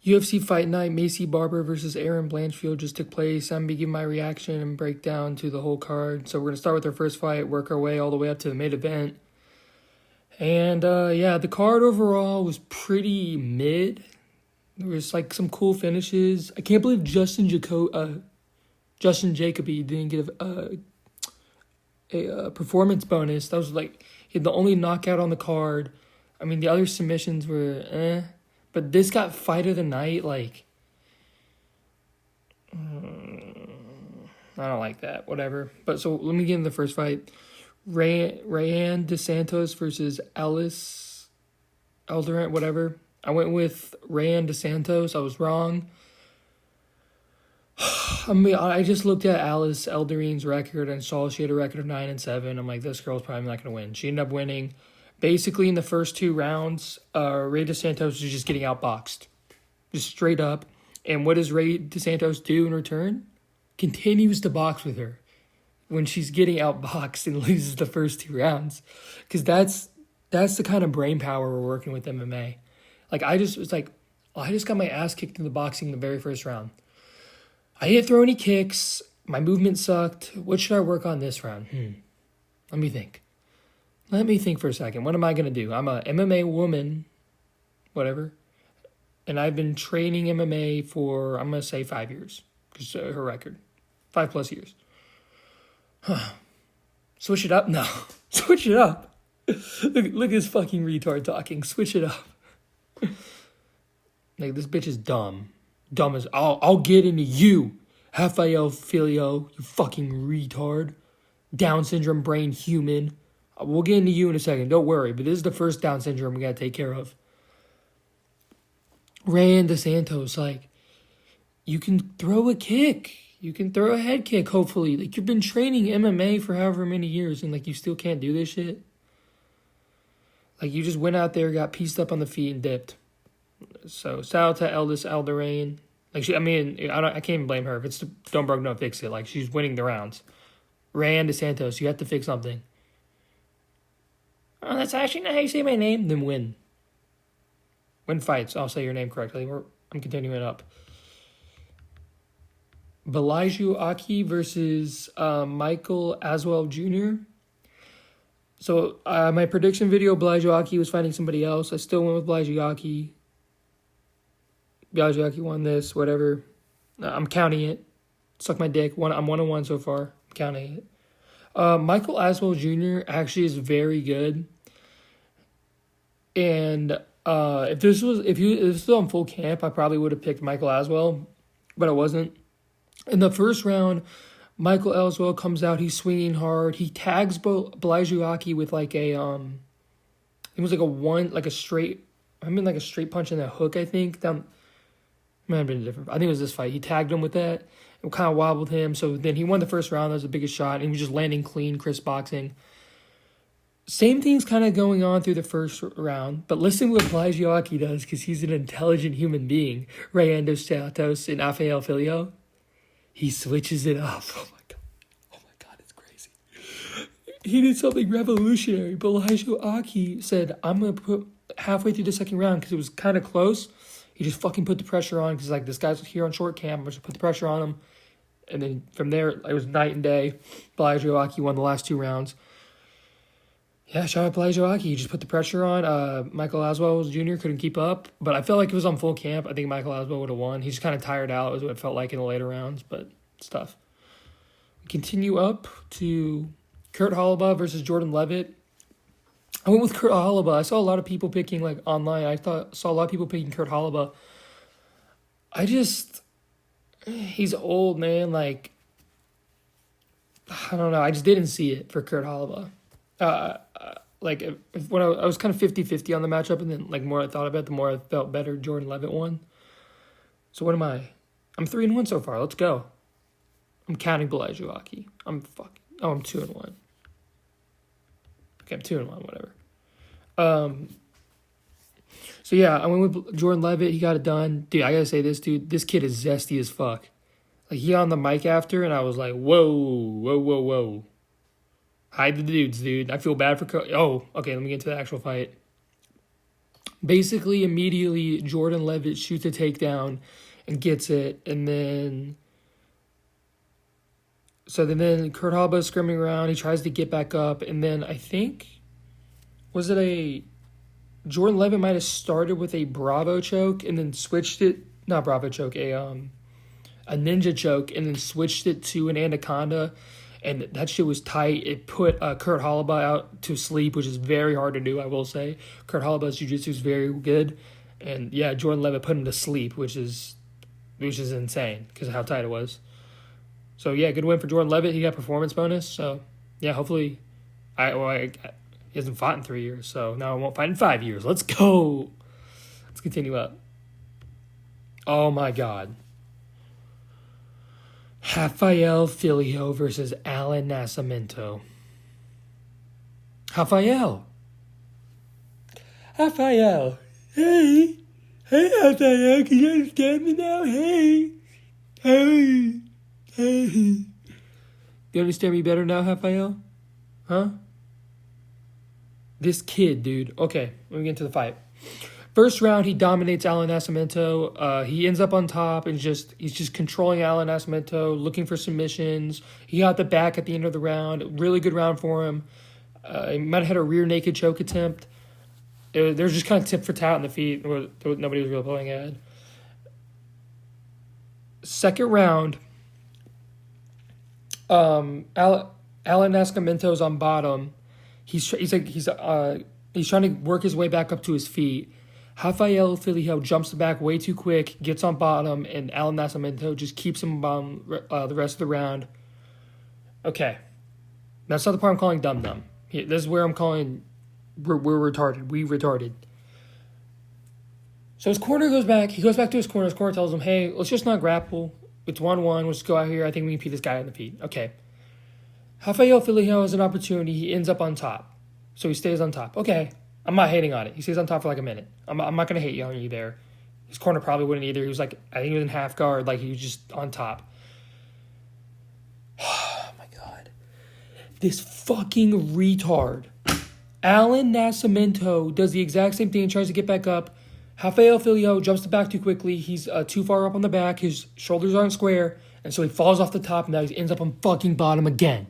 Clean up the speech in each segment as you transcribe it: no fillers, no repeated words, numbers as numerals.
UFC Fight Night, Macy Barber versus Aaron Blanchfield just took place. I'm going to be giving my reaction and breakdown to the whole card. So we're going to start with our first fight, work our way all the way up to the main event. And yeah, the card overall was pretty mid. There was like some cool finishes. I can't believe Justin Jacoby didn't get a performance bonus. That was like he had the only knockout on the card. I mean, the other submissions were but this got fight of the night. Like, I don't like that. Whatever. But so let me get into the first fight. Rayan DeSantos versus Alice Elderant, whatever. I went with Rayan DeSantos. I was wrong. I mean, I just looked at Alice Elderant's record and saw she had a record of 9-7. I'm like, this girl's probably not going to win. She ended up winning. Basically, in the first two rounds, Ray DeSantos was just getting outboxed. Just straight up. And what does Ray DeSantos do in return? Continues to box with her when she's getting outboxed and loses the first two rounds. Because that's the kind of brain power we're working with MMA. Like, I just got my ass kicked in the boxing in the very first round. I didn't throw any kicks. My movement sucked. What should I work on this round? Let me think. Let me think for a second. What am I going to do? I'm a MMA woman, whatever. And I've been training MMA for, I'm going to say 5 years. Because her record. 5+ years. Switch it up? No. Switch it up. Look at this fucking retard talking. Switch it up. Like, this bitch is dumb. Dumb as, I'll get into you. Rafael Filio, you fucking retard. Down syndrome brain human. We'll get into you in a second. Don't worry. But this is the first Down syndrome we got to take care of. Rayan DeSantos, like, you can throw a kick. You can throw a head kick, hopefully. Like, you've been training MMA for however many years, and, like, you still can't do this shit. Like, you just went out there, got pieced up on the feet, and dipped. So, shout out to Eldis Elderane. Like, I can't even blame her. If it's don't broke, don't fix it. Like, she's winning the rounds. Rayan DeSantos, you have to fix something. Oh, that's actually not how you say my name. Then win. Win fights. I'll say your name correctly. I'm continuing up. Belijah Aki versus Michael Aswell Jr. So, my prediction video, Belijah Aki was fighting somebody else. I still went with Belijah Aki. Belijah Aki won this, whatever. I'm counting it. Suck my dick. I'm 1-1 so far. I'm counting it. Michael Aswell Jr. actually is very good. And if this was still on full camp, I probably would have picked Michael Aswell, but I wasn't. In the first round, Michael Aswell comes out. He's swinging hard. He tags Belijah Aki with like a it was like a straight punch and a hook. I think down. Might have been different. I think it was this fight. He tagged him with that. It kind of wobbled him. So then he won the first round. That was the biggest shot. And he was just landing clean, crisp boxing. Same thing's kind of going on through the first round. But listen to what Belijah Aki does because he's an intelligent human being. Rayan DeSantos and Rafael Filio. He switches it up. Oh my God, it's crazy. He did something revolutionary. Belijah Aki said, I'm going to put halfway through the second round because it was kind of close. He just fucking put the pressure on because, like, this guy's here on short camp. I'm just put the pressure on him. And then from there, it was night and day. Belijah Aki won the last 2 rounds. Yeah, shout out Belijah Aki. He just put the pressure on. Michael Aswell Jr. couldn't keep up. But I felt like it was on full camp. I think Michael Aswell would have won. He's just kind of tired out is what it felt like in the later rounds. But it's tough. We continue up to Kurt Holobaugh versus Jordan Levitt. I went with Kurt Holobaugh. I saw a lot of people picking, like, online. Saw a lot of people picking Kurt Holobaugh. He's old, man. Like, I don't know. I just didn't see it for Kurt Holobaugh. When I was kind of 50-50 on the matchup, and then, like, more I thought about it, the more I felt better Jordan Levitt won. So what am I? I'm 3-1 so far. Let's go. I'm counting Belijah Aki. I'm 2-1. Okay, I'm 2-1, whatever. So yeah, I went with Jordan Levitt. He got it done. Dude, I gotta say this, dude. This kid is zesty as fuck. Like, he on the mic after, and I was like, whoa. Hide the dudes, dude. I feel bad for... okay, let me get to the actual fight. Basically, immediately, Jordan Levitt shoots a takedown and gets it. And then... So then Kurt Hallba's scrimming around. He tries to get back up. And then I think... Was it a... Jordan Levitt might have started with a Bravo choke and then switched it... Not Bravo choke, a ninja choke, and then switched it to an anaconda, and that shit was tight. It put Kurt Hallba out to sleep, which is very hard to do, I will say. Kurt Hallba's jiu-jitsu is very good, and yeah, Jordan Levitt put him to sleep, which is insane because of how tight it was. So yeah, good win for Jordan Levitt. He got performance bonus, so yeah, hopefully, he hasn't fought in 3 years, so now I won't fight in 5 years. Let's go. Let's continue up. Oh my God. Rafael Filho versus Alan Nascimento. Rafael. Hey. Hey, Rafael. Can you understand me now? Hey. You understand me better now, Rafael? Huh? This kid, dude. Okay, let me get into the fight. First round, he dominates Alan Nascimento. He ends up on top and he's just controlling Alan Nascimento, looking for submissions. He got the back at the end of the round. Really good round for him. He might have had a rear naked choke attempt. They're just kind of tip for tat on the feet. Nobody was really pulling ahead. Second round, Alan Nascimento's on bottom. He's trying to work his way back up to his feet. Rafael Filho jumps back way too quick, gets on bottom, and Alan Nascimento just keeps him on the rest of the round. Okay. That's not the part I'm calling dumb. This is where I'm calling we're retarded. We retarded. So his corner goes back. He goes back to his corner. His corner tells him, hey, let's just not grapple. It's 1-1. Let's go out here. I think we can beat this guy on the feet. Okay. Rafael Filho has an opportunity. He ends up on top. So he stays on top. Okay. I'm not hating on it. He stays on top for like a minute. I'm not going to hate on you there. His corner probably wouldn't either. He was like, I think he was in half guard. Like he was just on top. Oh my God. This fucking retard. Alan Nascimento does the exact same thing and tries to get back up. Rafael Filho jumps back too quickly. He's too far up on the back. His shoulders aren't square. And so he falls off the top and now he ends up on fucking bottom again.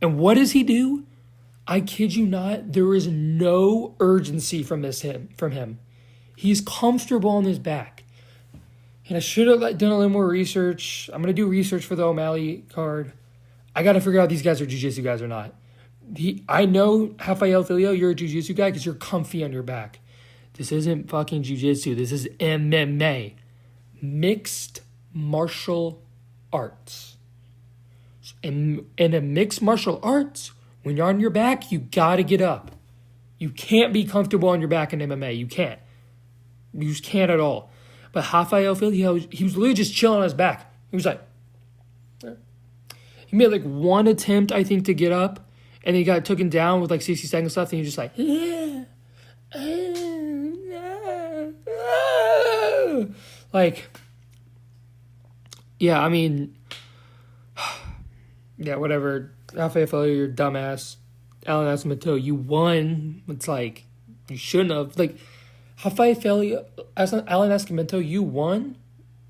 And what does he do? I kid you not, there is no urgency from him. He's comfortable on his back. And I should have done a little more research. I'm going to do research for the O'Malley card. I got to figure out if these guys are jiu-jitsu guys or not. I know, Rafael Filho, you're a jiu-jitsu guy because you're comfy on your back. This isn't fucking jiu-jitsu. This is MMA. Mixed martial arts. In a mixed martial arts, when you're on your back, you gotta get up. You can't be comfortable on your back in MMA. You can't. You just can't at all. But Rafael Filho, he was literally just chilling on his back. He was like, he made like one attempt, I think, to get up, and he got taken down with like 60 seconds left, and he was just like, like, yeah, I mean, yeah, whatever. Rafael Filho, you're dumbass. Alan Nascimento, you won. It's like, you shouldn't have. Like, Rafael Filho, Alan Nascimento, you won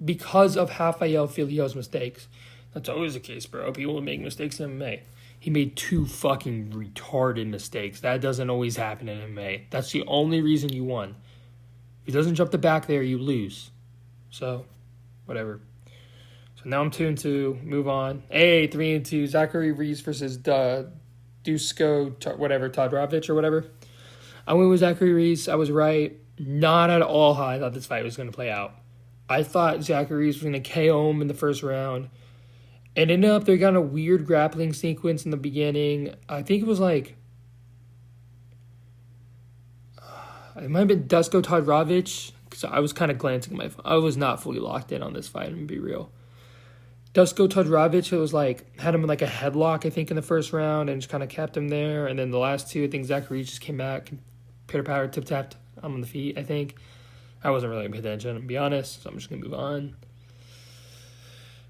because of Rafael Filho's mistakes. That's always the case, bro. People make mistakes in MMA. He made 2 fucking retarded mistakes. That doesn't always happen in MMA. That's the only reason you won. If he doesn't jump the back there, you lose. So, whatever. So now I'm 2-2. Move on. Hey, 3-2. Zachary Reese versus Dusko, Todorovic or whatever. I went with Zachary Reese. I was right. Not at all how I thought this fight was going to play out. I thought Zachary Reese was going to KO him in the first round. And ended up, they got a weird grappling sequence in the beginning. I think it was like, it might have been Dusko Todorovic, because I was kind of glancing at my phone. I was not fully locked in on this fight, I'm going to be real. Dusko Todorovic, it was like, had him in like a headlock, I think, in the first round, and just kind of kept him there. And then the last 2, I think Zachary just came back, pitter-patter, tip-tapped on the feet, I think. I wasn't really paying attention, to be honest, so I'm just going to move on.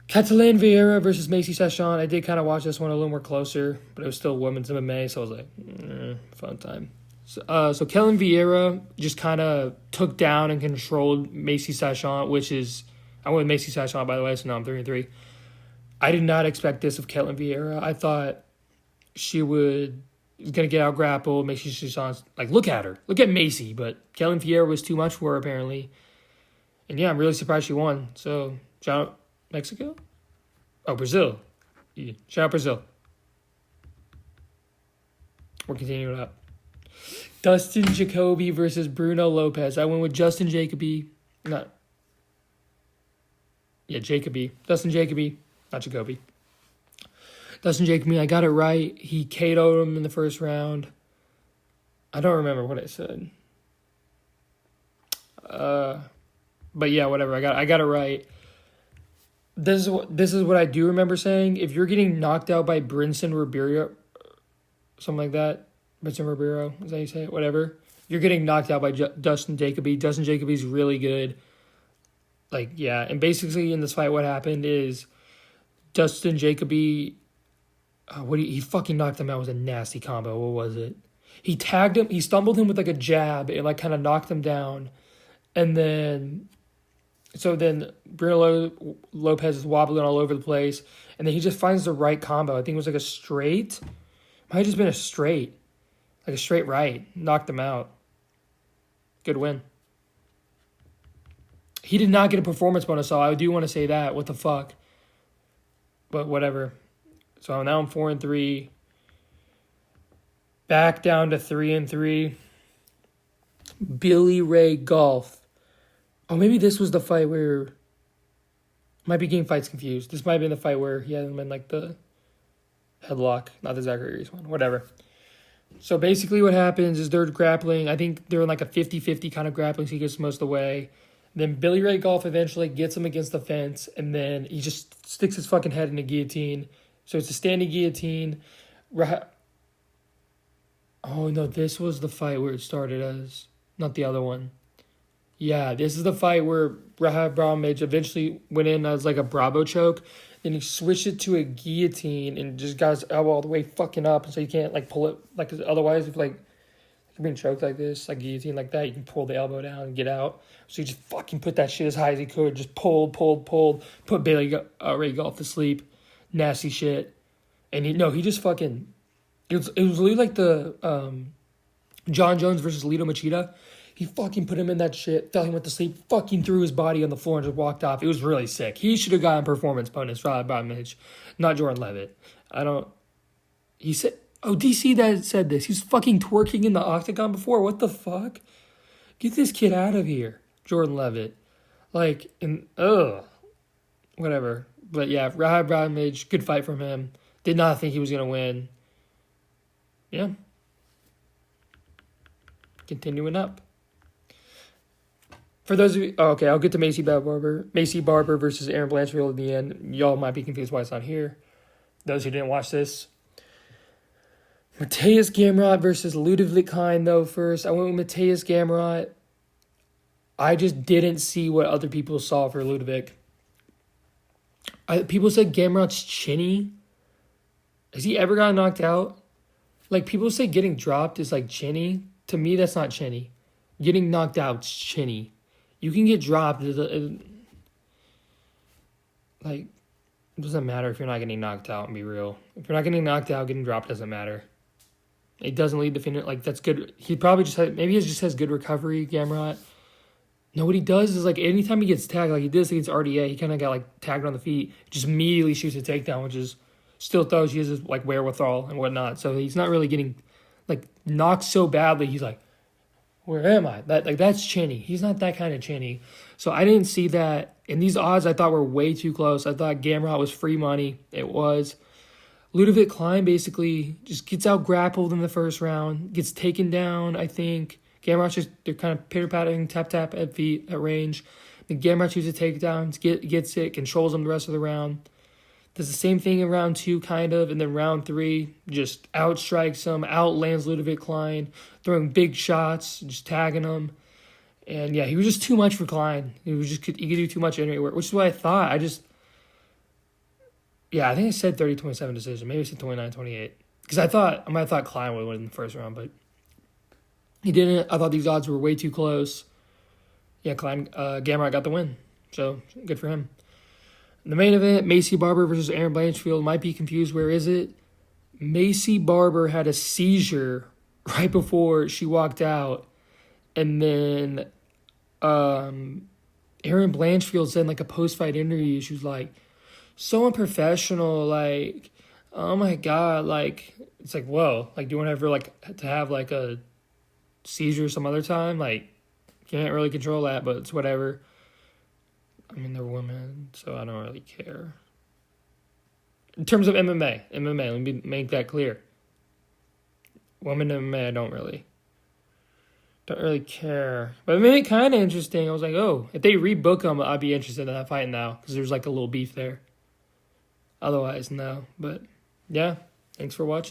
Catalin Vieira versus Macy Session. I did kind of watch this one a little more closer, but it was still women's MMA, so I was like, fun time. So Kellen Vieira just kind of took down and controlled Macy Sachant, I went with Macy Sachant, by the way, so now I'm 3-3. I did not expect this of Kellen Vieira. I thought she was going to get out grappled. Macy Sachant, like, look at her. Look at Macy. But Kellen Vieira was too much for her, apparently. And yeah, I'm really surprised she won. So, shout out Mexico? Oh, Brazil. Yeah. Shout out Brazil. We're continuing up. Dustin Jacoby versus Bruno Lopez. I went with Justin Jacoby. Jacoby. Dustin Jacoby, not Jacoby. Dustin Jacoby, I got it right. He KO'd him in the first round. I don't remember what I said. But yeah, whatever. I got it right. This is what I do remember saying. If you're getting knocked out by Brinson Ribeiro, something like that, Brinson Ribeiro, is that how you say it? Whatever. You're getting knocked out by Dustin Jacoby. Dustin Jacoby's really good. Like, yeah. And basically in this fight, what happened is Dustin Jacoby, he fucking knocked him out. It was a nasty combo. What was it? He tagged him. He stumbled him with like a jab and like kind of knocked him down. And then Bruno Lopez is wobbling all over the place. And then he just finds the right combo. I think it was like a straight. Might have just been a straight. Like a straight right. Knocked him out. Good win. He did not get a performance bonus, so I do want to say that. What the fuck? But whatever. So now I'm 4-3. Back down to 3-3. Billy Ray Golf. Oh, maybe this was the fight where... Might be getting fights confused. This might have been the fight where he had him in like the headlock. Not the Zachary Reese one. Whatever. So basically what happens is they're grappling. I think they're in like a 50-50 kind of grappling, so he gets most of the way. Then Billy Ray Golf eventually gets him against the fence, and then he just sticks his fucking head in a guillotine. So it's a standing guillotine. Oh, no, this was the fight where it started as, not the other one. Yeah, this is the fight where Rahab Brahmage eventually went in as like a Bravo choke. Then he switched it to a guillotine and just got his elbow all the way fucking up. So you can't like pull it. Like, 'cause otherwise, if like you're being choked like this, like guillotine like that, you can pull the elbow down and get out. So he just fucking put that shit as high as he could. Just pulled. Put Billy Ray Golf to sleep. Nasty shit. And he just fucking... It was literally like the John Jones versus Lito Machida. He fucking put him in that shit, fell him went to sleep, fucking threw his body on the floor and just walked off. It was really sick. He should have gotten performance bonus, Rob Bromwich, not Jordan Levitt. He said... Oh, DC that said this. He's fucking twerking in the octagon before. What the fuck? Get this kid out of here, Jordan Levitt. Whatever. But yeah, Rahab Bromwich, good fight from him. Did not think he was going to win. Yeah. Continuing up. For those of you... Oh, okay, I'll get to Macy Barber versus Aaron Blanchfield at the end. Y'all might be confused why it's not here. Those who didn't watch this... Matthias Gamrot versus Ludovic Klein, though, first. I went with Matthias Gamrot. I just didn't see what other people saw for Ludovic. People said Gamrot's chinny. Has he ever gotten knocked out? Like, people say getting dropped is, like, chinny. To me, that's not chinny. Getting knocked out's chinny. You can get dropped. It doesn't matter if you're not getting knocked out, and be real. If you're not getting knocked out, getting dropped doesn't matter. It doesn't lead to finish. Like, that's good. He probably maybe he just has good recovery, Gamrot. No, what he does is, like, anytime he gets tagged, like he did this against RDA, he kind of got, like, tagged on the feet, just immediately shoots a takedown, which is still shows he has his, like, wherewithal and whatnot. So he's not really getting, like, knocked so badly. He's like, where am I? That's chinny. He's not that kind of chinny. So I didn't see that. And these odds I thought were way too close. I thought Gamrot was free money. It was. Ludovic Klein basically just gets out grappled in the first round, gets taken down, I think. Gamrot they're kind of pitter-pattering, tap at feet, at range. Then Gamrot shoots a takedown, gets it, controls him the rest of the round. Does the same thing in round 2, kind of, and then round 3, just outstrikes him, outlands Ludovic Klein, throwing big shots, just tagging him. And yeah, he was just too much for Klein. He could do too much anywhere, which is what I thought. I think I said 30-27 decision. Maybe I said 29-28. Because I might have thought Klein would win in the first round, but He didn't. I thought these odds were way too close. Yeah, Gamrot got the win. So, good for him. The main event, Macy Barber versus Aaron Blanchfield. Might be confused. Where is it? Macy Barber had a seizure right before she walked out. And then Aaron Blanchfield said in like a post-fight interview, she was like, so unprofessional, like, oh my God, like, it's like, whoa, like, do you want to ever, like, to have, like, a seizure some other time? Like, can't really control that, but it's whatever. I mean, they're women, so I don't really care. In terms of MMA, let me make that clear. Women MMA, I don't really care. But it made it kind of interesting. I was like, oh, if they rebook them, I'd be interested in that fight now, because there's, like, a little beef there. Otherwise, no. But, yeah, thanks for watching.